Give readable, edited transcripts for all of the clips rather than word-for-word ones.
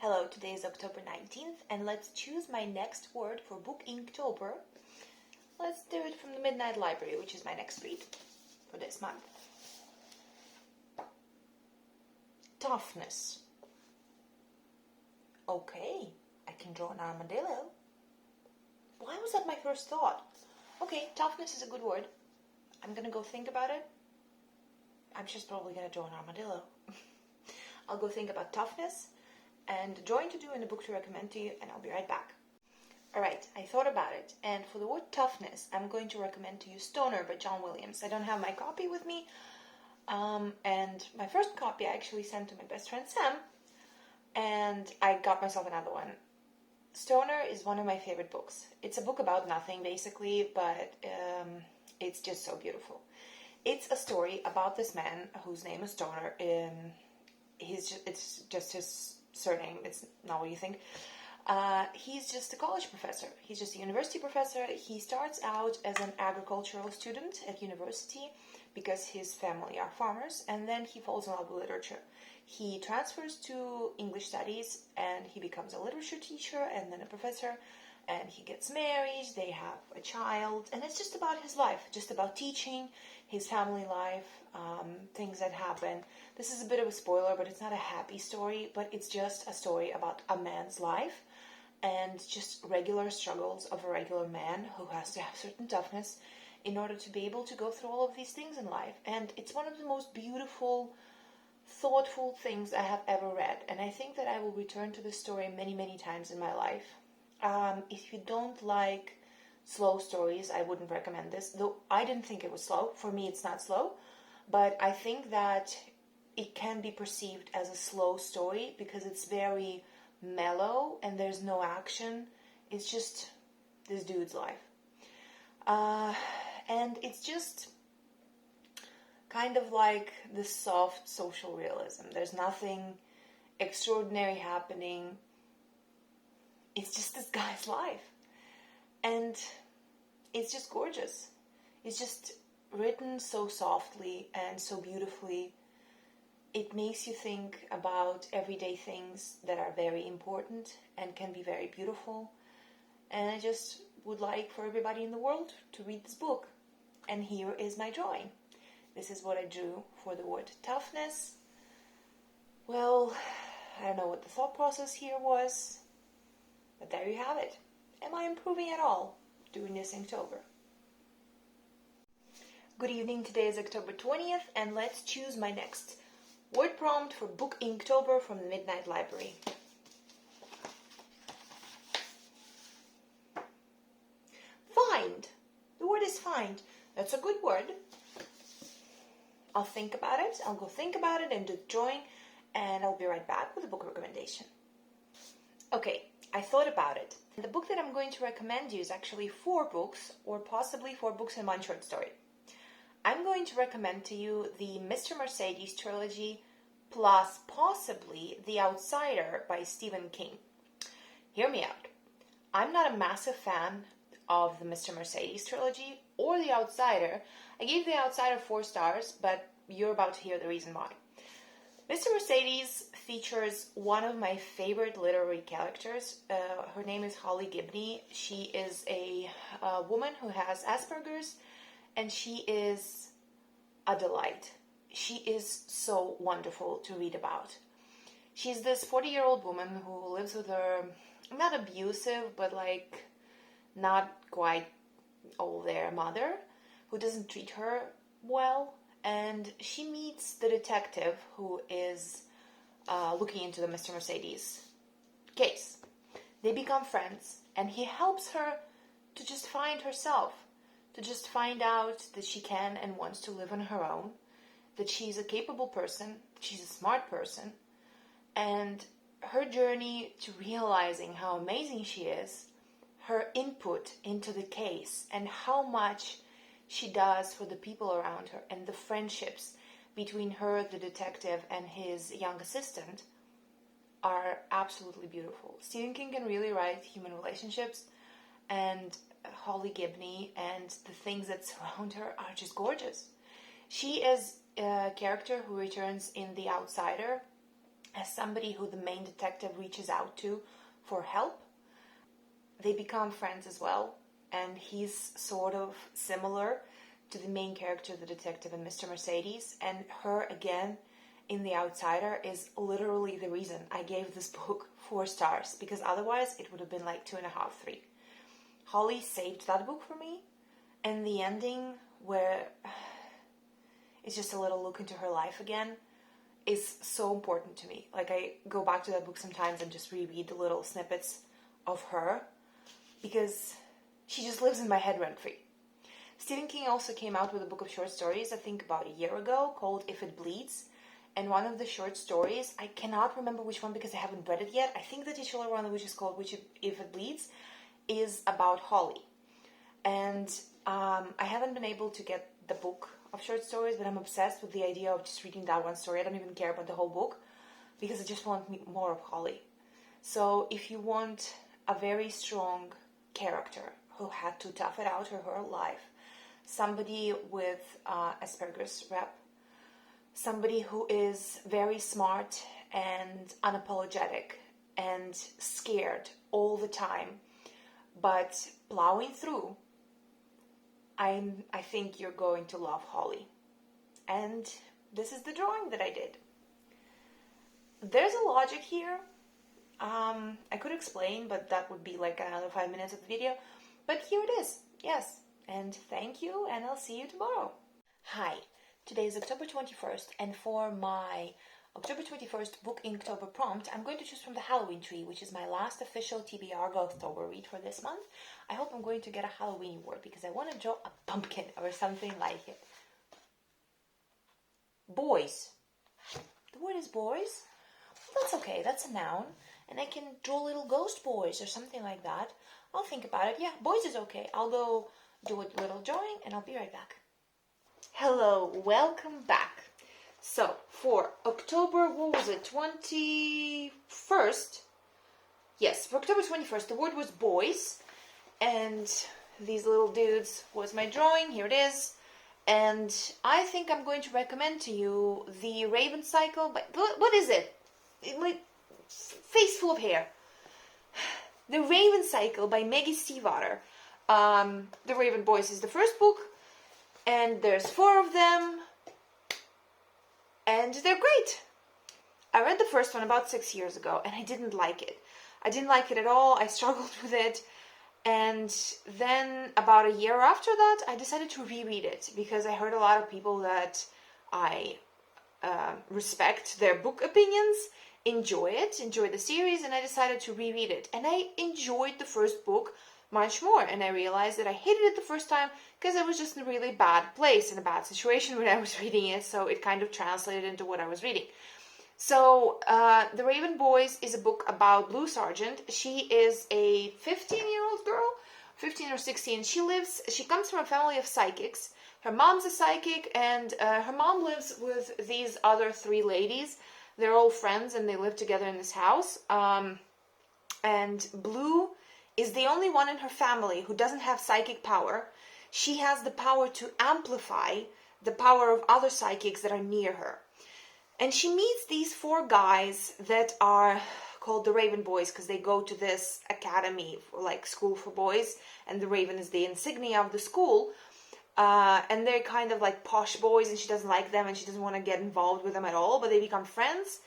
Hello, today is October 19th, and let's choose my next word for book Inktober. Let's do it from the Midnight Library, which is my next read for this month. Toughness. Okay, I can draw an armadillo. Why was that my first thought? Okay, toughness is a good word. I'm gonna go think about it. I'm just probably gonna draw an armadillo. I'll go think about toughness and drawing to do and a book to recommend to you, and I'll be right back. Alright, I thought about it, and for the word toughness, I'm going to recommend to you Stoner by John Williams. I don't have my copy with me, and my first copy I actually sent to my best friend Sam, and I got myself another one. Stoner is one of my favorite books. It's a book about nothing, basically, but it's just so beautiful. It's a story about this man whose name is Stoner. It's just his surname. It's not what you think. He's just a college professor. He's just a university professor. He starts out as an agricultural student at university because his family are farmers, and then he falls in love with literature. He transfers to English studies, and he becomes a literature teacher and then a professor, and he gets married, they have a child, and it's just about his life, just about teaching, his family life, things that happen. This is a bit of a spoiler, but it's not a happy story, but it's just a story about a man's life and just regular struggles of a regular man who has to have certain toughness in order to be able to go through all of these things in life. And it's one of the most beautiful, thoughtful things I have ever read, and I think that I will return to this story many, many times in my life. If you don't like slow stories, I wouldn't recommend this, though I didn't think it was slow. For me, it's not slow, but I think that it can be perceived as a slow story because it's very mellow and there's no action. It's just this dude's life. And it's just kind of like this soft social realism. There's nothing extraordinary happening. It's just this guy's life. And it's just gorgeous. It's just written so softly and so beautifully. It makes you think about everyday things that are very important and can be very beautiful. And I just would like for everybody in the world to read this book. And here is my drawing. This is what I drew for the word toughness. Well, I don't know what the thought process here was, but there you have it. Am I improving at all doing this Inktober? Good evening, today is October 20th, and let's choose my next word prompt for book Inktober from the Midnight Library. Find. The word is find. That's a good word. I'll think about it. I'll go think about it and do the drawing, and I'll be right back with a book recommendation. Okay, I thought about it. The book that I'm going to recommend you is actually 4 books, or possibly 4 books and 1 short story. I'm going to recommend to you the Mr. Mercedes trilogy, plus possibly The Outsider by Stephen King. Hear me out. I'm not a massive fan of the Mr. Mercedes trilogy or The Outsider. I gave The Outsider 4 stars, but you're about to hear the reason why. Mr. Mercedes features one of my favorite literary characters. Her name is Holly Gibney. She is a woman who has Asperger's, and she is a delight. She is so wonderful to read about. She's this 40-year-old woman who lives with her, not abusive, but like not quite all there mother, who doesn't treat her well, and she meets the detective who is looking into the Mr. Mercedes case. They become friends, and he helps her to just find herself, to just find out that she can and wants to live on her own, that she's a capable person, she's a smart person, and her journey to realizing how amazing she is, her input into the case, and how much she does for the people around her, and the friendships between her, the detective, and his young assistant are absolutely beautiful. Stephen King can really write human relationships, and Holly Gibney and the things that surround her are just gorgeous. She is a character who returns in The Outsider, as somebody who the main detective reaches out to for help. They become friends as well, and he's sort of similar to the main character, the detective in Mr. Mercedes, and her, again, in The Outsider, is literally the reason I gave this book 4 stars, because otherwise it would have been like 2.5, 3. Holly saved that book for me, and the ending, where it's just a little look into her life again, is so important to me. Like, I go back to that book sometimes and just reread the little snippets of her, because she just lives in my head rent-free. Stephen King also came out with a book of short stories, I think about a year ago, called If It Bleeds. And one of the short stories, I cannot remember which one because I haven't read it yet. I think the titular one, which is called If It Bleeds, is about Holly. And I haven't been able to get the book of short stories, but I'm obsessed with the idea of just reading that one story. I don't even care about the whole book because I just want more of Holly. So if you want a very strong character who had to tough it out her whole life, somebody with asparagus rep, somebody who is very smart and unapologetic and scared all the time, but plowing through, I think you're going to love Holly. And this is the drawing that I did. There's a logic here. I could explain, but that would be like another 5 minutes of the video. But here it is. Yes. And thank you, and I'll see you tomorrow. Hi. Today is October 21st, and for my October 21st book Inktober prompt, I'm going to choose from the Halloween tree, which is my last official TBR Ghostober read for this month. I hope I'm going to get a Halloween word because I want to draw a pumpkin or something like it. Boys. The word is boys? Well, that's okay, that's a noun. And I can draw little ghost boys or something like that. I'll think about it. Yeah, boys is okay. I'll go do a little drawing and I'll be right back. Hello, welcome back. So, for October, what was it, 21st? Yes, for October 21st, the word was boys, and these little dudes was my drawing, here it is, and I think I'm going to recommend to you the Raven Cycle, but what is it? My face full of hair. The Raven Cycle by MAGGIE STIEFVATER. The Raven Boys is the first book, and there's 4 of them, and they're great. I read the first one about 6 years ago, and I didn't like it. I didn't like it at all. I struggled with it. And then about a year after that, I decided to reread it because I heard a lot of people that I respect their book opinions, enjoy the series, and I decided to reread it. And I enjoyed the first book much more, and I realized that I hated it the first time because I was just in a really bad place, in a bad situation when I was reading it, so it kind of translated into what I was reading. So, The Raven Boys is a book about Blue Sargent. She is a 15-year-old girl, 15 or 16. She comes from a family of psychics. Her mom's a psychic, and her mom lives with these other 3 ladies. They're all friends, and they live together in this house. And Blue is the only one in her family who doesn't have psychic power. She has the power to amplify the power of other psychics that are near her. And she meets these 4 guys that are called the Raven Boys because they go to this academy, like school for boys, and the Raven is the insignia of the school. And they're kind of like posh boys, and she doesn't like them, and she doesn't want to get involved with them at all, but they become friends.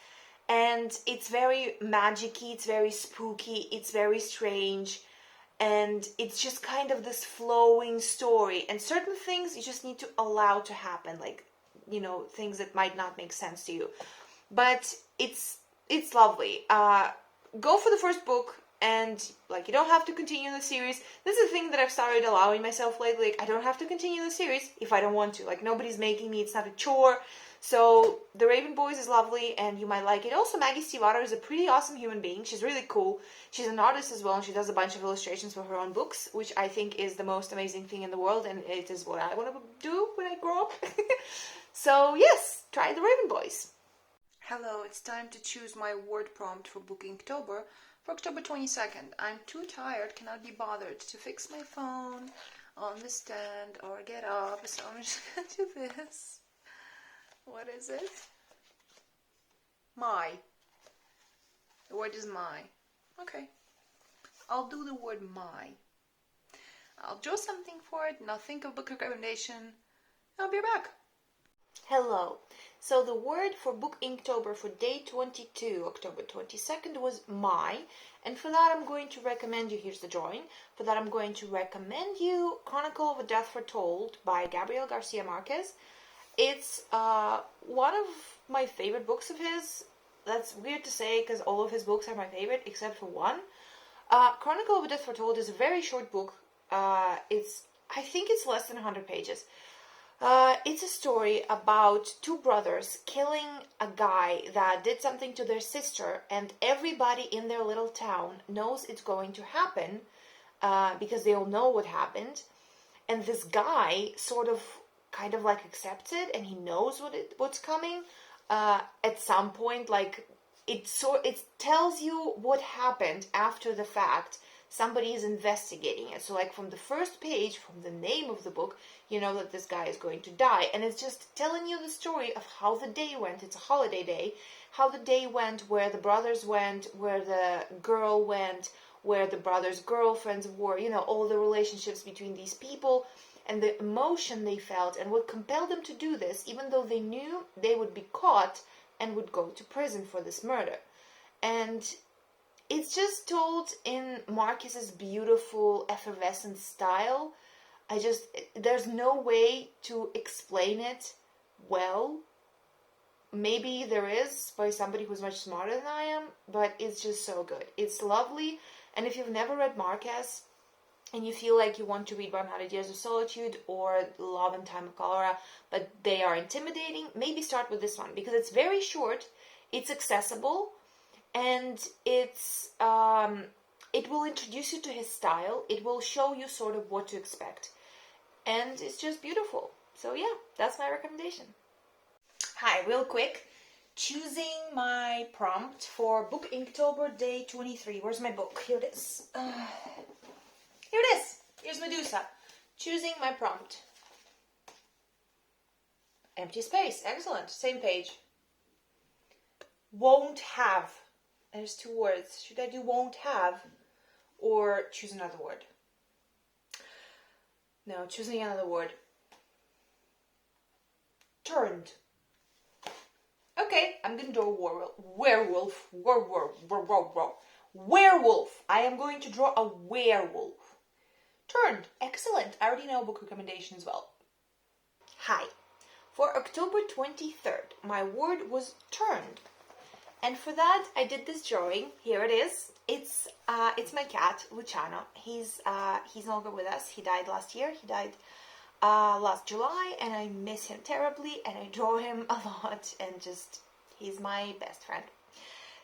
And it's very magic-y, it's very spooky, it's very strange, and it's just kind of this flowing story. And certain things you just need to allow to happen, like, you know, things that might not make sense to you. But it's lovely. Go for the first book, and like, you don't have to continue the series. This is a thing that I've started allowing myself lately. Like, I don't have to continue the series if I don't want to. Like, nobody's making me, it's not a chore. So, The Raven Boys is lovely, and you might like it. Also, MAGGIE STIEFVATER is a pretty awesome human being. She's really cool. She's an artist as well, and she does a bunch of illustrations for her own books, which I think is the most amazing thing in the world, and it is what I want to do when I grow up. So, yes, try The Raven Boys. Hello, it's time to choose my word prompt for book Inktober for October 22nd. I'm too tired, cannot be bothered to fix my phone on the stand or get up, so I'm just going to do this. What is it? My. The word is my. Okay. I'll do the word my. I'll draw something for it, and I'll think of book recommendation. I'll be back. Hello. So the word for book Inktober for day 22, October 22nd, was my. And for that I'm going to recommend you, here's the drawing, for that I'm going to recommend you Chronicle of a Death Foretold by Gabriel Garcia Marquez. It's one of my favorite books of his. That's weird to say because all of his books are my favorite except for one. Chronicle of a Death Foretold is a very short book. I think it's less than 100 pages. It's a story about two brothers killing a guy that did something to their sister, and everybody in their little town knows it's going to happen because they all know what happened. And this guy sort of kind of like accepts it, and he knows what's coming. At some point, like it tells you what happened after the fact. Somebody is investigating it. So like from the first page, from the name of the book, you know that this guy is going to die. And it's just telling you the story of how the day went. It's a holiday day. How the day went, where the brothers went, where the girl went, where the brothers' girlfriends were, you know, all the relationships between these people and the emotion they felt and what compelled them to do this, even though they knew they would be caught and would go to prison for this murder. And it's just told in Marquez's beautiful, effervescent style. There's no way to explain it well. Maybe there is by somebody who's much smarter than I am, but it's just so good. It's lovely, and if you've never read Marquez, and you feel like you want to read 100 Years of Solitude or Love and Time of Cholera, but they are intimidating, maybe start with this one, because it's very short, it's accessible, and it will introduce you to his style. It will show you sort of what to expect. And it's just beautiful. So yeah, that's my recommendation. Hi, real quick. Choosing my prompt for book Inktober day 23. Where's my book? Here it is. Here it is. Here's Medusa. Choosing my prompt. Empty space. Excellent. Same page. Won't have. There's two words. Should I do won't have or choose another word? No, choosing another word. Turned. Okay, I'm going to draw a werewolf. Werewolf. I am going to draw a werewolf. Turned. Excellent. I already know a book recommendation as well. Hi. For October 23rd, my word was turned. And for that, I did this drawing. Here it is. It's my cat, Luciano. He's no longer with us. He died last year. He died last July, and I miss him terribly, and I draw him a lot, and just, he's my best friend.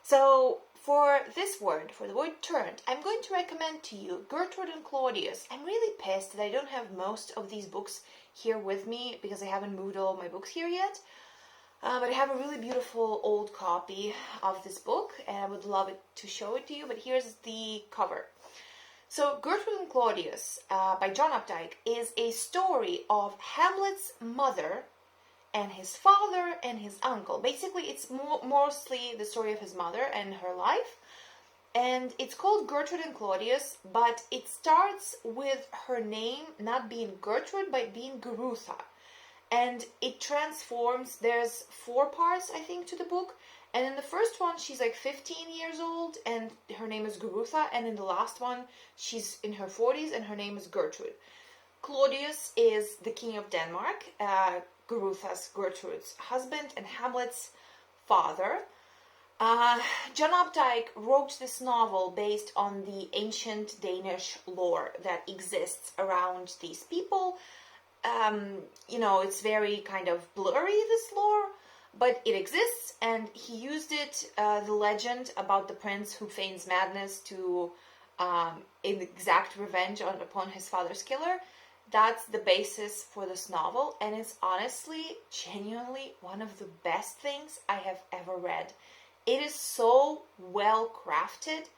So for this word, for the word turned, I'm going to recommend to you Gertrude and Claudius. I'm really pissed that I don't have most of these books here with me because I haven't moved all my books here yet. But I have a really beautiful old copy of this book, and I would love it to show it to you, but here's the cover. So, Gertrude and Claudius, by John Updike, is a story of Hamlet's mother and his father and his uncle. Basically, it's mostly the story of his mother and her life, and it's called Gertrude and Claudius, but it starts with her name not being Gertrude, but being Gerutha. And it transforms. There's 4 parts, I think, to the book. And in the first one, she's like 15 years old, and her name is Gerutha. And in the last one, she's in her 40s, and her name is Gertrude. Claudius is the king of Denmark, Gertrude's husband, and Hamlet's father. John Updike wrote this novel based on the ancient Danish lore that exists around these people. You know, it's very kind of blurry, this lore, but it exists, and he used it, the legend about the prince who feigns madness to exact revenge upon his father's killer. That's the basis for this novel, and it's honestly, genuinely one of the best things I have ever read. It is so well crafted.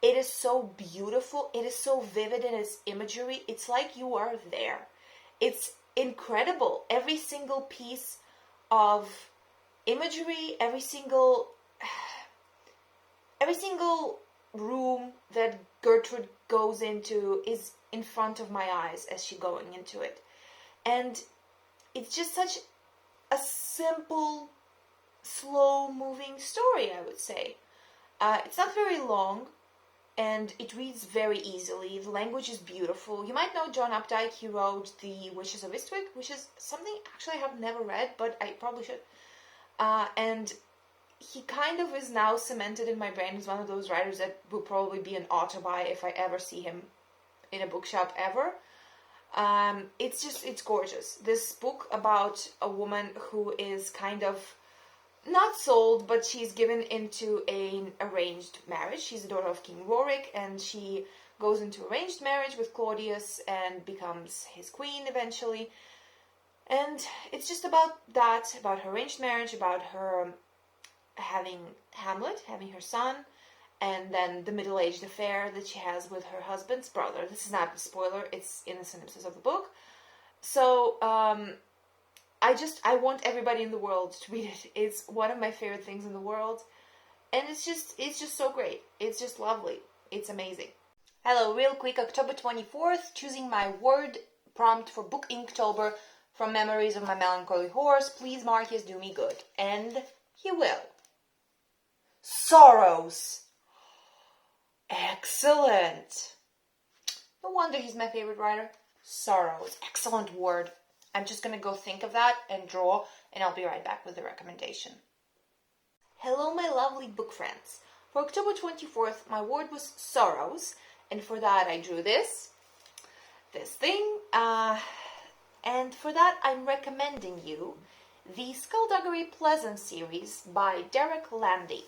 It is so beautiful. It is so vivid in its imagery. It's like you are there. It's incredible. Every single piece of imagery, every single every single room that Gertrude goes into is in front of my eyes as she's going into it. And it's just such a simple, slow-moving story, I would say. It's not very long, and it reads very easily. The language is beautiful. You might know John Updike. He wrote The Witches of Eastwick, which is something actually I have never read, but I probably should. And he kind of is now cemented in my brain as one of those writers that will probably be an author by if I ever see him in a bookshop ever. It's gorgeous. This book about a woman who is kind of not sold, but she's given into an arranged marriage. She's the daughter of King Rorik, and she goes into arranged marriage with Claudius and becomes his queen eventually. And it's just about that, about her arranged marriage, about her having Hamlet, having her son, and then the middle-aged affair that she has with her husband's brother. This is not a spoiler, it's in the synopsis of the book. So, I want everybody in the world to read it. It's one of my favorite things in the world. And it's just so great. It's just lovely. It's amazing. Hello, real quick, October 24th, choosing my word prompt for book Inktober from Memories of My Melancholy Horse. Please, Marcus, do me good. And he will. Sorrows. Excellent. No wonder he's my favorite writer. Sorrows. Excellent word. I'm just going to go think of that and draw, and I'll be right back with the recommendation. Hello, my lovely book friends. For October 24th, my word was sorrows, and for that I drew this thing, and for that I'm recommending you the Skullduggery Pleasant series by LANDY.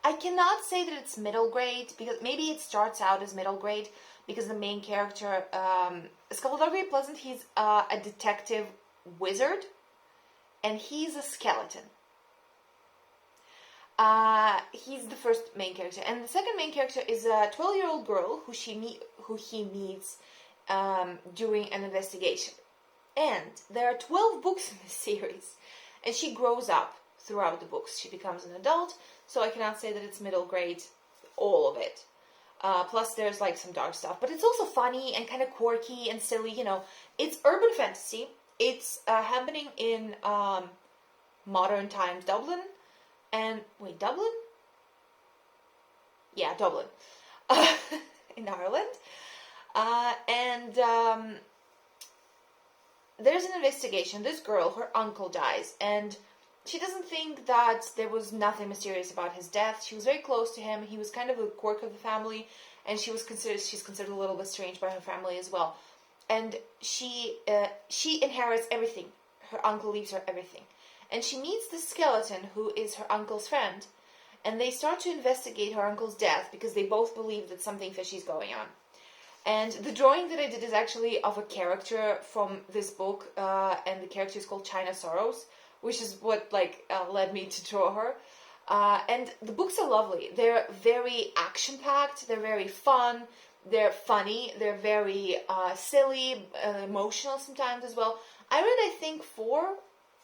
I cannot say that it's middle grade, because maybe it starts out as middle grade, because the main character, Skullduggery Pleasant, he's a detective wizard, and he's a skeleton. He's the first main character, and the second main character is a 12-year-old girl who he meets during an investigation. And there are 12 books in this series, and she grows up throughout the books. She becomes an adult, so I cannot say that it's middle grade, all of it. Plus there's like some dark stuff, but it's also funny and kind of quirky and silly, you know. It's urban fantasy. It's happening in modern times Dublin. And, wait, Dublin? Yeah, Dublin. In Ireland. There's an investigation. This girl, her uncle dies, and she doesn't think that there was nothing mysterious about his death. She was very close to him. He was kind of a quirk of the family, and she's considered a little bit strange by her family as well. And she inherits everything. Her uncle leaves her everything. And she meets the skeleton who is her uncle's friend, and they start to investigate her uncle's death because they both believe that something fishy is going on. And the drawing that I did is actually of a character from this book, and the character is called China Sorrows, which is what led me to draw her. And the books are lovely. They're very action-packed. They're very fun. They're funny. They're very silly, emotional sometimes as well. I read, I think, 4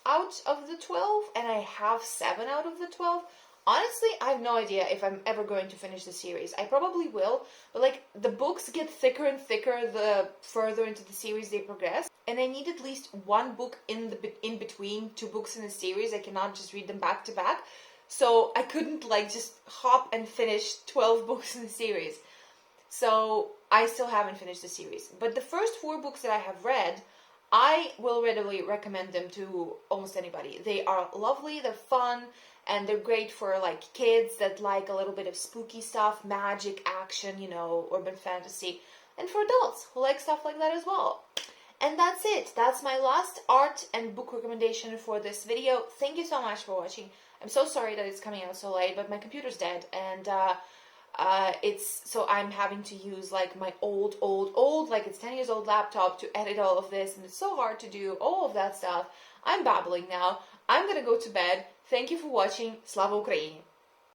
out of the 12, and I have 7 out of the 12. Honestly, I have no idea if I'm ever going to finish the series. I probably will, but the books get thicker and thicker the further into the series they progress, and I need at least one book in between 2 books in the series. I cannot just read them back to back, so I couldn't just hop and finish 12 books in the series. So I still haven't finished the series, but the first 4 books that I have read, I will readily recommend them to almost anybody. They are lovely, they're fun, and they're great for kids that like a little bit of spooky stuff, magic, action, urban fantasy, and for adults who like stuff like that as well. And that's it. That's my last art and book recommendation for this video. Thank you so much for watching. I'm so sorry that it's coming out so late, but my computer's dead, and so I'm having to use my old, it's 10 years old laptop to edit all of this, and it's so hard to do all of that stuff. I'm babbling now. I'm gonna go to bed. Thank you for watching. Slava Ukraini!